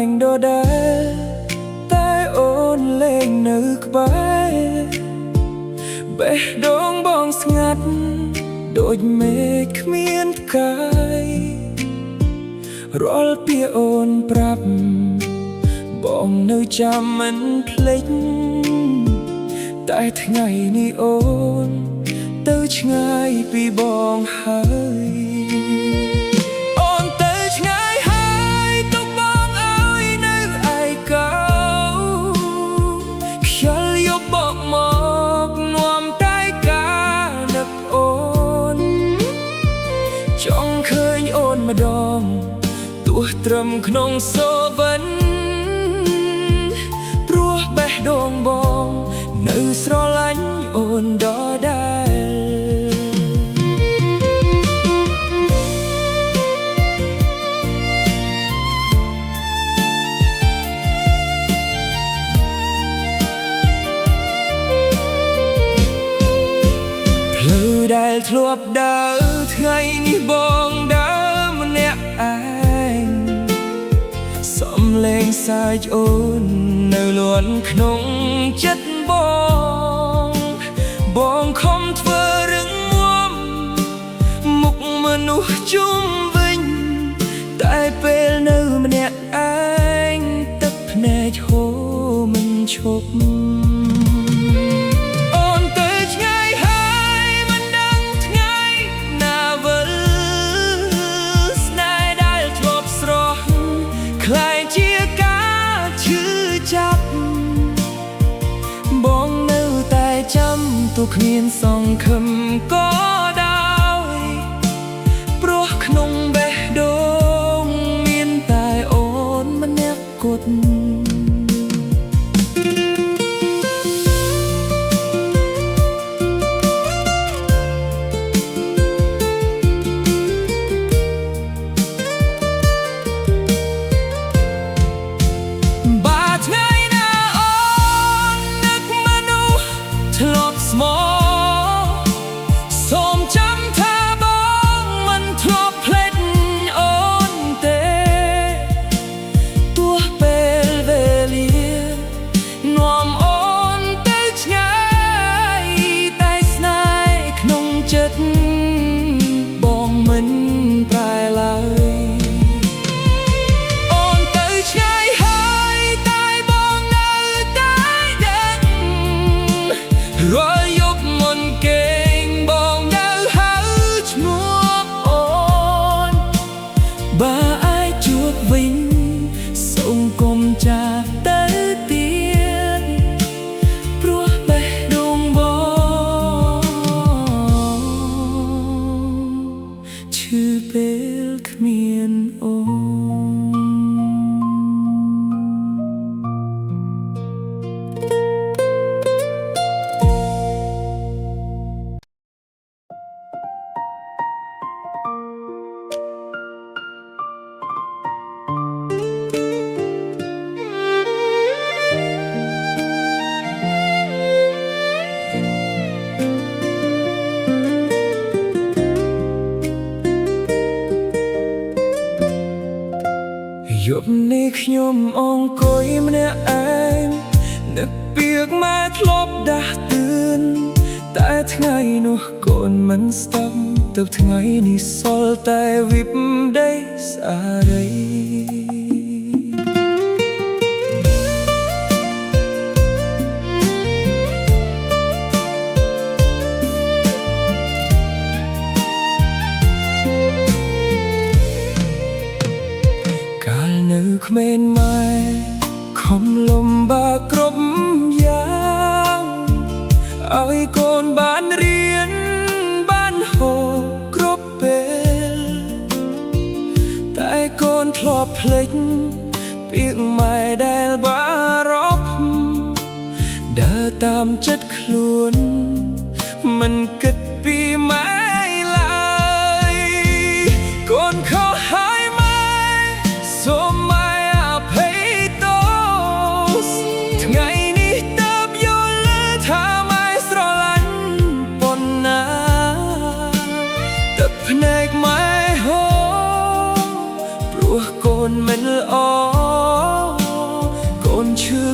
ងដដែលតែអូនលែងនៅក្បែរបេះដូងបងស្ងាត់ដូចមេឃគ្មានផ្កាយរាល់ពាក្យអូនប្រាប់បងនៅចាំមិនភ្លេចតែថ្ងៃនេះអូនទៅឆ្ងាយពីបងហើយអូនទៅឆ្ងាយហើយទុកបងឲ្យនៅឯកោខ្យល់យកបកមកនាំតែការនឹកអូនចង់ឃើញអូនម្ដងទោះត្រឹមក្នុងសូវិនព្រោះបេះដូងបងនៅស្រឡាញ់អូនដដែលផ្លូវដែលធ្លាប់ដើរថ្ងៃនេះបងដើរម្នាក់ឯងសំឡេងសាច់អូននៅលន់ក្នុងចិត្តបងខំធ្វើរឹងមាំមុខមនុស្សជុំវិញតែពេលនៅម្នាក់ឯងទឹកភ្នែកហូរមិនឈប់អូនទៅឆ្ងាយហើយមិនដឹងថ្ងៃណាវិលស្នេហ៍ដែលធ្លាប់ស្រស់คล้ายជាការឈឺចាប់បងនៅតែចាំទោះគ្មានសង្ឃឹមក៏ដោយព្រោះក្នុងបេះដូងមានតែអូនម្នាក់គត់ធ្លាប់ស្មោសូមចាំថាបងមិនធ្លាប់ភ្លេចអូនទេទោះពេលវេលានាំអូនទៅឆ្ងាយតែស្នេហ៍ក្នុងចិត្តបងមិនប្រែឡើយអូនទៅឆ្ងាយហើយតែបងនៅតែដឹងរាល់យប់មុនគេងបងនៅហៅឈ្មោះអូនបើអាចជួបវិញសូមកុំចាកទៅទៀតព្រោះបេះដូងបងឈឺពេលគ្មានអូនយប់នេះខ្ញុំអង្គុយម្នាក់ឯងនឹកពាក្យម៉ែធ្លាប់ដាស់តឿនតែថ្ងៃនោះកូនមិនស្ដាប់ទៅថ្ងៃនេះសល់តែវិបដីសារីក្មេងម៉ែខំលំបាកគ្រប់យ៉ាងឲ្យកូនបានរៀនបានហូរគ្រប់ពេលតែកូនធ្លាប់ភ្លេចពាក្យម៉ែដែលបារម្ភដើរតាមចិត្តខ្លួនមិនគិតពីម៉ែឡើយកូនខុសហើយម៉ែសូមភ្នែកម៉ែហូរព្រោះកូនមិនល្អ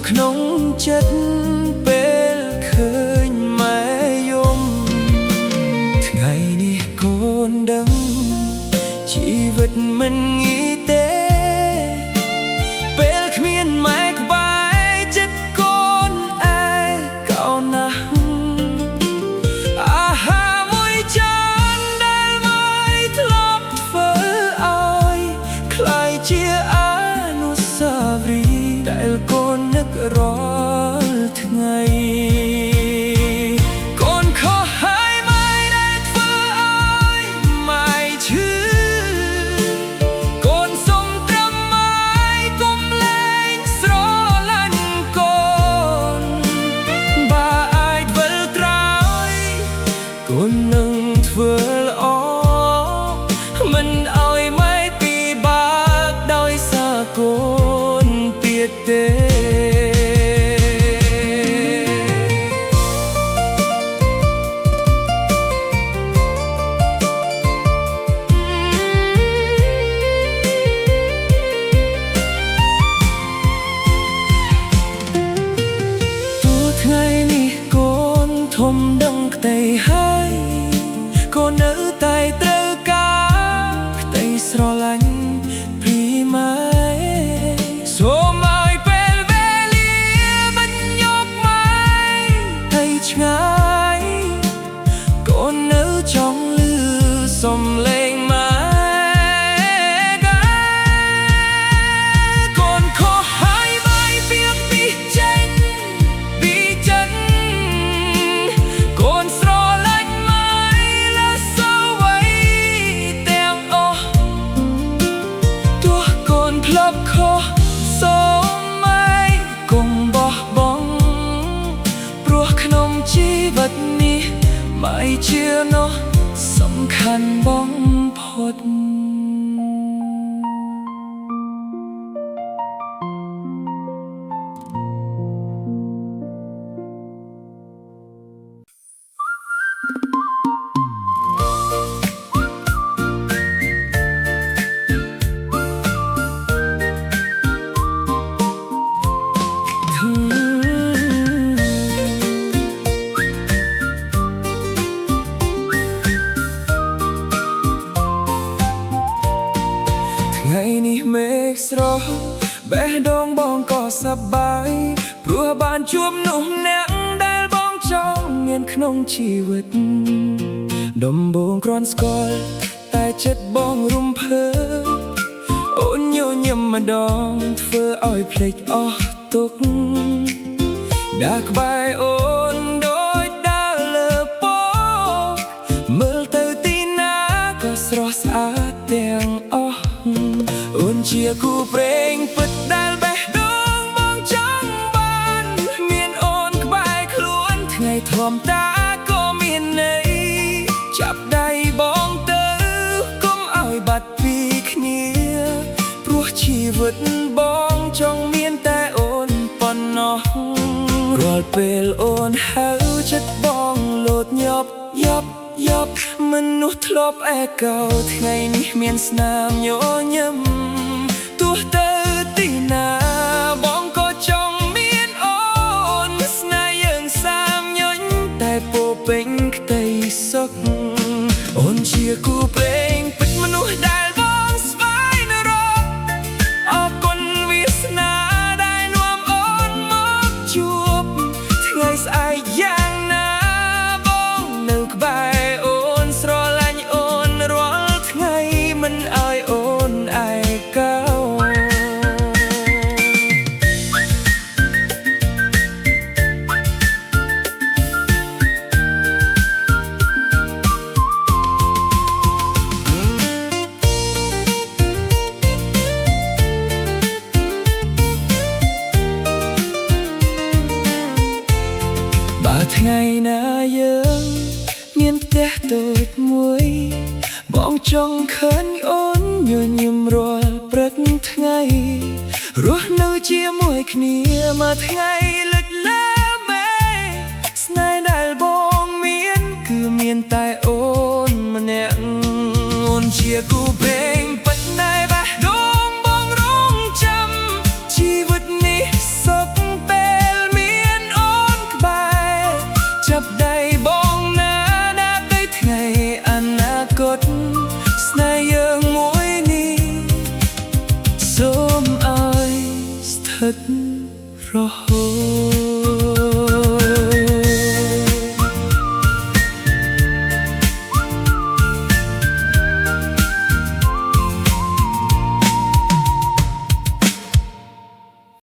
ក្នុងចិត្តពេលឃើញម៉ែយំថ្ងៃនេះកូនដឹងជីវិតមិនងាយទេពេលគ្មានម៉ែក្បែរចិត្តកូនឯកោណាស់អាហារមួយចានដែលម៉ែធ្លាប់ធ្វើឲ្យក្លាយជាអនុស្សាវរីយ៍ដែលកូននឹករាល់ថ្ងៃកូនខុសហើយម៉ែដែលធ្វើឲ្យម៉ែឈឺកូនសុំត្រឹមម៉ែកុំលែងស្រឡាញ់កូនបើអាចវិលត្រោយកូននឹងធ្វើល្អមិនឲ្យម៉ែពិបាកដោយសារកូនទៀតទេថ្ងៃនេះកូនធំដឹងក្តីហើយកូននៅតែត្រូវការក្តីស្រឡាញ់ពីម៉ែសូមឲ្យពេលវេលាមិនយកម៉ែទៅឆ្ងាយកូននៅចង់ឮសំឡេងម៉ែកូនខុសហើយម៉ែពីពីចេញពីចិត្តកូនស្រឡាញ់ម៉ែและសូវ័យទាំងអស់ទោះកូនភ្លាប់ខុសសូមម៉ែកុំបោះបង់ព្រោះក្នុងជីវិតនេះម៉ែជានោះសំខាន់បំផុតថ្ងៃនេះមេឃស្រស់បេះដូងបងក៏សប្បាយព្រោះបានជួបនោះអ្នកដែលបងចង់មានក្នុងជីវិតដំបូងគ្រាន់ស្គាល់តែចិត្តបងរំភើបអូនញញឹមម្ដងធ្វើឲ្យភ្លេចអស់ទុក្ខដើរក្បែរអូនដូចដើរលើពកមើលទៅទីណាក៏ស្រស់ស្អាតទាំងអស់អូនជាគូព្រេងពិតដែលបេះដូងបងចង់បានមានអូនក្បែរខ្លួនថ្ងៃធំតាក៏មានន័យចាប់ដៃបងទៅកុំឲ្យបាត់ពីគ្នាព្រោះជីវិតបងចង់មានតែអូនប៉ុណ្ណោះរាល់ពេលអូនហៅចិត្តបងលោតញាប់មនុស្សធ្លាប់ឯកោថ្ងៃនេះមានស្នាមញញឹមទោះទៅទីណាបងក៏ចង់មានអូនស្នេហ៍យើងសាមញញតែពោពេញក្តីសុខអូនជាគូព្រេងពិតមនុស្សដែលបងស្វែងរកអរគុណវាសនាដែលនាំអូនមកជួបថ្ងៃស្អែកយ៉ាងណាបងនៅក្បែរអូនស្រឡាញ់អូនរាល់ថ្ងៃមិនឲ្យអូនឯកោថ្ងៃណាយើងមានផ្ទះតូចមួយបងចង់ឃើញអូនញញឹមរាល់ព្រឹកថ្ងៃរស់នៅជាមួយគ្នាមួយថ្ងៃលើកលែមេស្នេហ៍ដែលបងមានគឺមានតែអូនម្នាក់អូនជាគូព្រេងពិតណែបេះដូងបងរងចាំជីវិតនេះសុខពេ ថិតរហូត